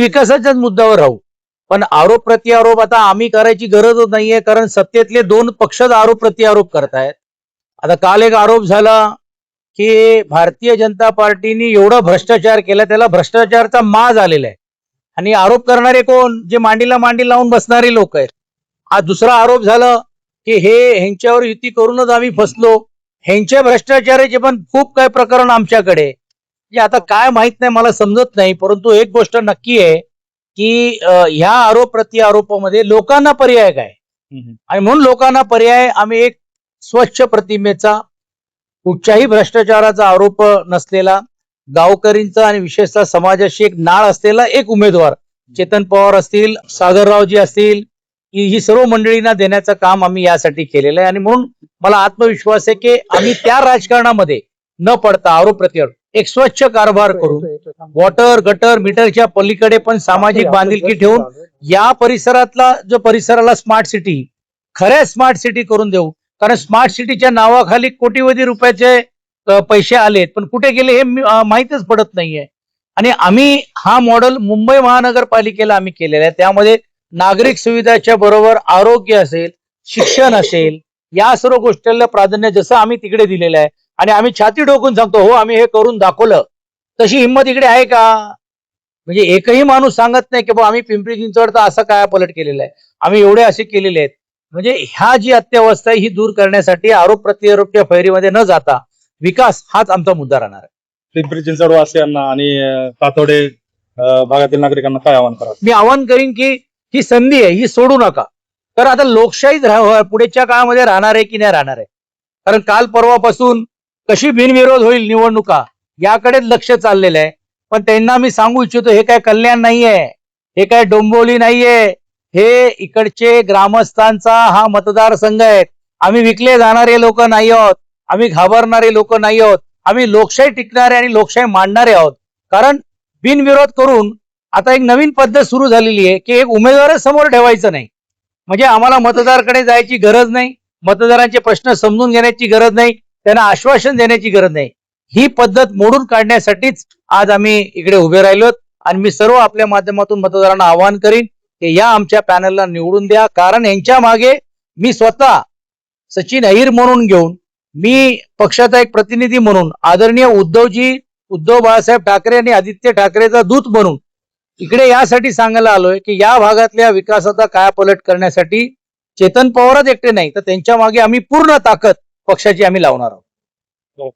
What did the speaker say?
विकासाच्याच मुद्द्यावर राहू. पण आरोप प्रत्यारोप आता आम्ही करायची गरजच नाहीये, कारण सत्तेतले दोन पक्षच आरोप प्रत्यारोप करतायत. आता काल एक आरोप झाला की भारतीय जनता पार्टीने एवढा भ्रष्टाचार केला, त्याला भ्रष्टाचारचा माज आलेला आहे. आणि आरोप करणारे कोण? जे मांडीला मांडी लावून बसणारे लोक आहेत. हा दुसरा आरोप झाला की ह्यांच्यावर युती करूनच आम्ही फसलो. ह्यांच्या भ्रष्टाचाराचे पण खूप काही प्रकरण आमच्याकडे. म्हणजे आता काय माहित नाही, मला समजत नाही. परंतु एक गोष्ट नक्की आहे की ह्या आरोप प्रत्यारोपामध्ये लोकांना पर्याय काय, आणि म्हणून लोकांना पर्याय आम्ही एक स्वच्छ प्रतिमेचा, कुठच्याही भ्रष्टाचाराचा आरोप नसलेला, गावकरींचा आणि विशेषतः समाजाशी एक नाळ असलेला एक उमेदवार, चेतन पवार असतील, सागररावजी असतील, ही सर्व मंडळींना देण्याचं काम आम्ही यासाठी केलेलं आहे. आणि म्हणून मला आत्मविश्वास आहे की आम्ही त्या राजकारणामध्ये न पडता आरोप प्रत्यारोप एक स्वच्छ कारभार करू, वॉटर गटर मीटरच्या पलीकडे पण सामाजिक बांधिलकी ठेवून या परिसराला स्मार्ट सिटी, खऱ्या स्मार्ट सिटी करून देऊ. कारण स्मार्ट सिटीच्या नावाखाली कोटीवधी रुपयाचे पैसे आलेत, पण कुठे गेले हे माहीतच पडत नाहीये. आणि आम्ही हा मॉडेल मुंबई महानगरपालिकेला आम्ही केलेला आहे. त्यामध्ये नागरिक सुविधाच्या बरोबर आरोग्य असेल, शिक्षण असेल, या सर्व गोष्टीला प्राधान्य जसं आम्ही तिकडे दिलेलं आहे. आणि आम्ही छाती ठोकून सांगतो, हो आम्ही हे करून दाखवलं. तशी हिंमत इकडे आहे का? म्हणजे एकही माणूस सांगत नाही की बाबा आम्ही पिंपरी चिंचवडचा असं काय पलट केलेलं आहे, आम्ही एवढे असे केलेले आहेत. म्हणजे ह्या जी अत्यवस्था आहे ही दूर करण्यासाठी आरोप प्रत्यारोपच्या फैरीमध्ये न जाता विकास हाच आमचा मुद्दा राहणार आहे. पिंपरी चिंचवड वासियांना आणि तातोडे भागातील नागरिकांना काय आवाहन करा? मी आवाहन करीन की ही संधी आहे, ही सोडू नका. तर आता लोकशाहीच पुढेच्या काळामध्ये राहणार आहे की नाही राहणार आहे. कारण काल परवापासून कशी बिनविरोध होईल निवडणुका याकडेच लक्ष चाललेलं आहे. पण त्यांना मी सांगू इच्छितो, हे काय कल्याण नाहीये, हे काय डोंबिवली नाहीये, हे इकडचे ग्रामस्थांचा हा मतदारसंघ आहे. आम्ही विकले जाणारे लोक नाही आहोत, आम्ही घाबरणारे लोक नाही आहोत, आम्ही लोकशाही टिकणारे आणि लोकशाही मांडणारे आहोत. कारण बिनविरोध करून आता एक नवीन पद्धत सुरू झालेली आहे की एक उमेदवारच समोर ठेवायचं नाही. म्हणजे आम्हाला मतदाराकडे जायची गरज नाही, मतदारांचे प्रश्न समजून घेण्याची गरज नाही, त्यांना आश्वासन देण्याची गरज नाही. ही पद्धत मोडून काढण्यासाठीच आज आम्ही इकडे उभे राहिलोत. आणि मी सर्व आपल्या माध्यमातून मतदारांना आवाहन करीन की या आमच्या पॅनलला निवडून द्या. कारण यांच्या मागे मी स्वतः सचिन अहिर म्हणून घेऊन, मी पक्षाचा एक प्रतिनिधी म्हणून, आदरणीय उद्धव बाळासाहेब ठाकरे आणि आदित्य ठाकरेचा दूत म्हणून इकडे यासाठी सांगायला आलोय की या भागातल्या विकासाचा कायापालट करण्यासाठी चेतन पवारच एकटे नाही, तर त्यांच्या मागे आम्ही पूर्ण ताकद पक्षाची आम्ही लावणार आहोत.